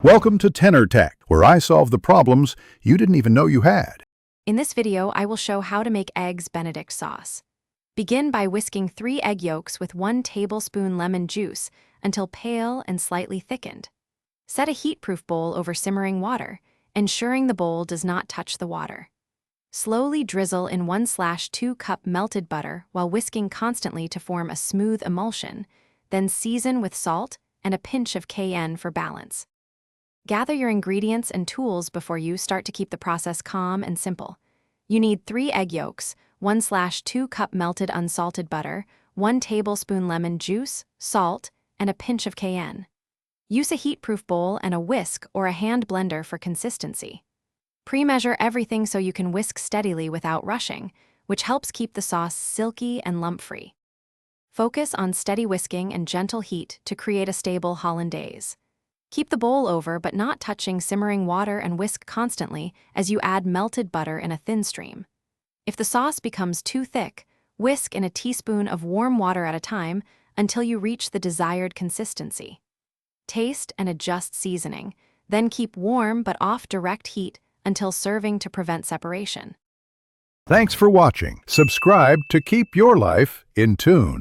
Welcome to Tenor Tech, where I solve the problems you didn't even know you had. In this video, I will show how to make Eggs Benedict sauce. Begin by whisking 3 egg yolks with 1 tablespoon lemon juice until pale and slightly thickened. Set a heat-proof bowl over simmering water, ensuring the bowl does not touch the water. Slowly drizzle in 1/2 cup melted butter while whisking constantly to form a smooth emulsion, then season with salt and a pinch of cayenne for balance. Gather your ingredients and tools before you start to keep the process calm and simple. You need 3 egg yolks, 1/2 cup melted unsalted butter, 1 tablespoon lemon juice, salt, and a pinch of cayenne. Use a heat-proof bowl and a whisk or a hand blender for consistency. Pre-measure everything so you can whisk steadily without rushing, which helps keep the sauce silky and lump-free. Focus on steady whisking and gentle heat to create a stable Hollandaise. Keep the bowl over but not touching simmering water and whisk constantly as you add melted butter in a thin stream. If the sauce becomes too thick, whisk in a teaspoon of warm water at a time until you reach the desired consistency. Taste and adjust seasoning, then keep warm but off direct heat until serving to prevent separation. Thanks for watching. Subscribe to keep your life in tune.